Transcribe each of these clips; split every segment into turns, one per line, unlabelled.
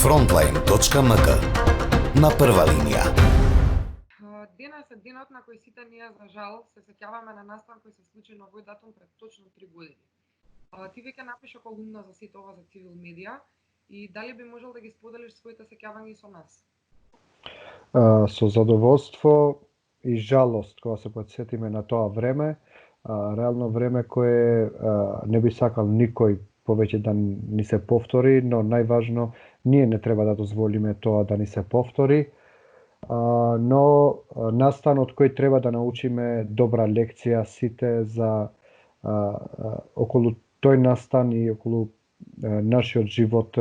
Frontline.mk на прва линија.
Денес е денот на кој сите ние за жал се сеќаваме на настан кој се случи на овој датум пред точно 3 години. Ти веќе напиша колумна за сите ова за Цивил медија и дали би можел да ги споделиш своите сеќавања со нас?
Со задоволство и жалост кога се потсетиме на тоа време, реално време кое не би сакал никој повеќе да ни се повтори, но најважно ние не треба да дозволиме тоа да ни се повтори. Но настанот кој треба да научиме добра лекција сите за околу тој настан и околу нашиот живот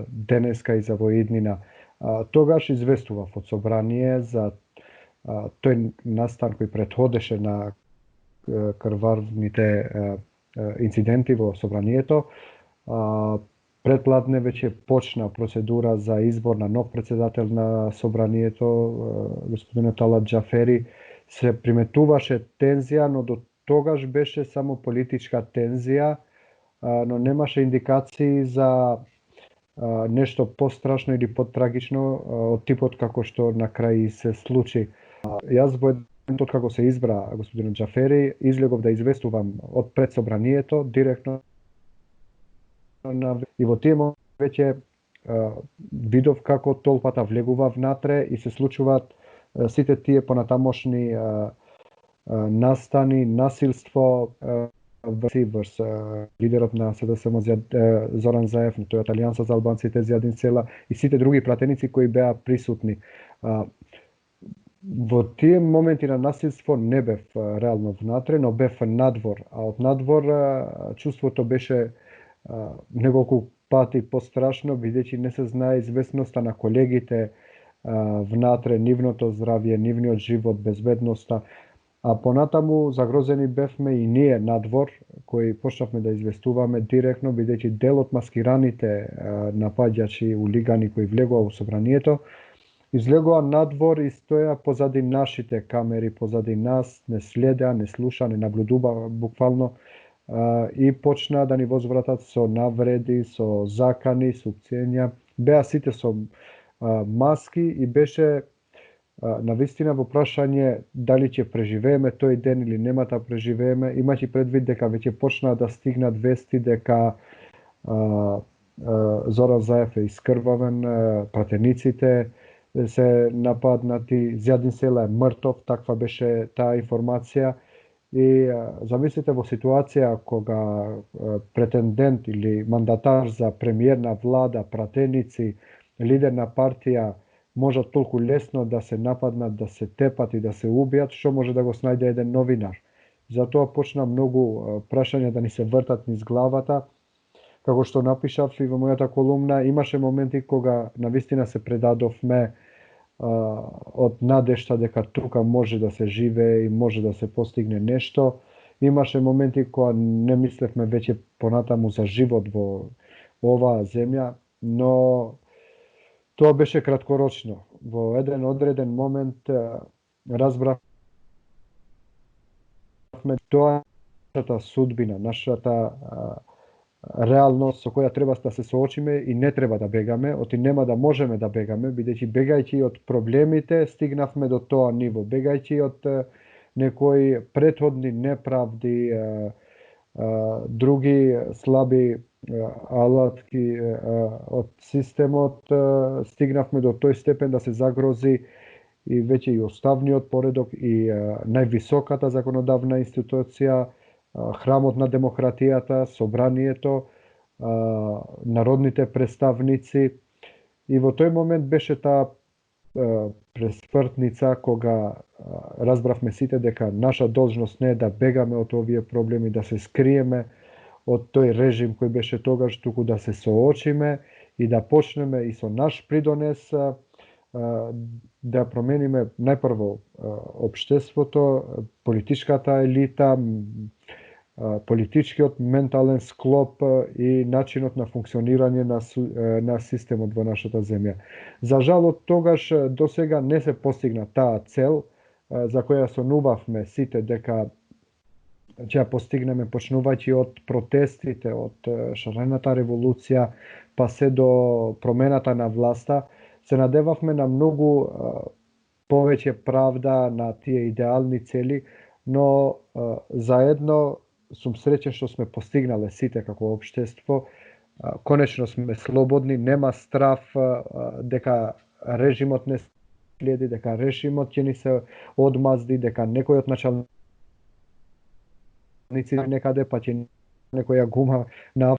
денеска и за во иднина. Тогаш известував од собрание за тој настан кој претходеше на крвавните инциденти во собранието. Предпладне веќе почна процедура за избор на нов председател на собранието, господинот Талат Џафери. Се приметуваше тензија, но до тогаш беше само политичка тензија, но немаше индикации за нешто пострашно или потрагично од типот како што на крај се случи. Јас во едното како се избра господинот Џафери, излегов да известувам од пред собранието директно и во тие веќе видов како толпата влегува внатре и се случуваат сите тие понатамошни настани, насилство врз лидерот на СДСМ Зоран Заев, тој Алијанса за албанците Зијадин Села и сите други пратеници кои беа присутни. Во тие моменти на насилство не бев реално внатре, но бев надвор, а од надвор чувството беше неколку пати пострашно, бидејќи не се знае известноста на колегите внатре, нивното здравје, нивниот живот, безбедноста. А понатаму загрозени бевме и ние надвор, кои почнавме да известуваме директно, бидејќи дел од маскираните напаѓачи, улигани кои влегува во собранието, излегува надвор и стоја позади нашите камери, позади нас, не следеа, не слуша, не наблюдува буквално и почна да ни возвратат со навреди, со закани, со уценја. Беа сите со маски и беше навистина во прашање дали ќе преживееме тој ден или нема да преживееме, имајќи предвид дека веќе почнаа да стигнат вести дека Зоран Заев е искрвавен, пратениците се нападнати, Зијадин Села е мртов, таква беше таа информација. И замислите во ситуација кога претендент или мандатар за премиерна влада, пратеници, лидер на партија можат толку лесно да се нападнат, да се тепат и да се убијат, што може да го снајде еден новинар. Затоа почна многу прашања да ни се вртат низ главата. Како што напишав и во мојата колумна, имаше моменти кога навистина се предадовме од надежта дека тука може да се живее и може да се постигне нешто. Имаше моменти кога не мислевме веќе понатаму за живот во оваа земја, но тоа беше краткорочно. Во еден одреден момент разбравме тоа е нашата судбина, нашата реалност со која треба да се соочиме и не треба да бегаме, оти нема да можеме да бегаме, бидејќи бегајќи од проблемите стигнавме до тоа ниво, бегајќи од некои претходни неправди, други слаби алатки од системот, стигнавме до тој степен да се загрози и веќе и уставниот поредок и највисоката законодавна институција, храмот на демократијата, собранието, народните представници. И во тој момент беше таа пресвртница кога разбравме сите дека наша должност не е да бегаме од овие проблеми, да се скриеме од тој режим кој беше тогаш, туку да се соочиме и да почнеме и со наш придонес да промениме најпрво општеството, политичката елита, политичкиот ментален склоп и начинот на функционирање на системот во нашата земја. За жал од тогаш до сега не се постигна таа цел за која сонувавме сите дека ќе постигнеме почнувајќи од протестите, од шарената револуција, па се до промената на власта, се надевавме на многу повеќе правда, на тие идеални цели, но заедно сум среќен што сме постигнале сите како општество. Конечно сме слободни, нема страв дека режимот не следи, дека режимот ќе ни се одмазди, дека некој од началниците некаде па ќе некоја гума на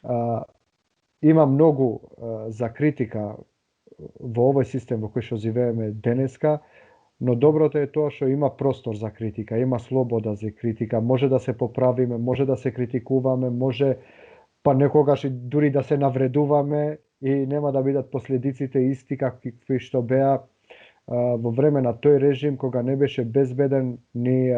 има многу за критика во овој систем во кој што живееме денеска, но доброто е тоа што има простор за критика, има слобода за критика, може да се поправиме, може да се критикуваме, може па некогаш и дури да се навредуваме и нема да бидат последиците исти какви што беа во време на тој режим кога не беше безбеден ни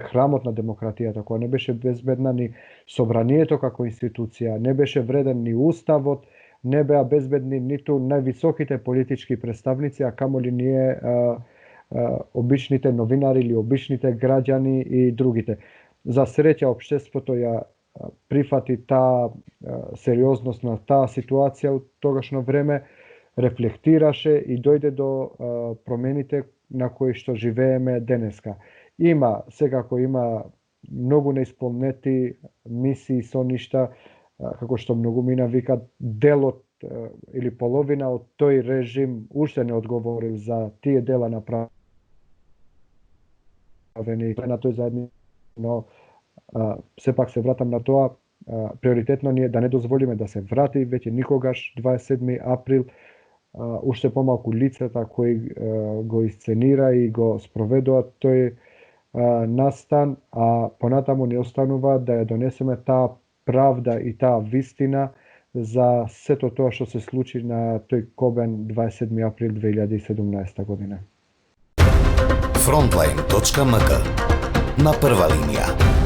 храмот на демократијата, кога не беше безбедна ни собранието како институција, не беше вреден ни уставот, не беа безбедни ниту највисоките политички представници, а камоли ние обичните новинари или обичните граѓани и другите. За среќа општеството ја прифати таа сериозност на таа ситуација од тогашно време, рефлектираше и дојде до промените на кои што живееме денеска. Секако има многу неисполнети мисии со ништа, како што многумина викат, делот или половина од тој режим уште не одговорил за тие дела направени на тој заедни, но сепак се вратам на тоа, приоритетно ни е да не дозволиме да се врати веќе никогаш 27 април, уште помалку лицата кои го исценира и го спроведува тој настан, а понатаму ни останува да ја донесеме таа правда и таа вистина за сето тоа што се случи на тој кобен 27 април 2017 година.
Frontline.mk. На прва линија.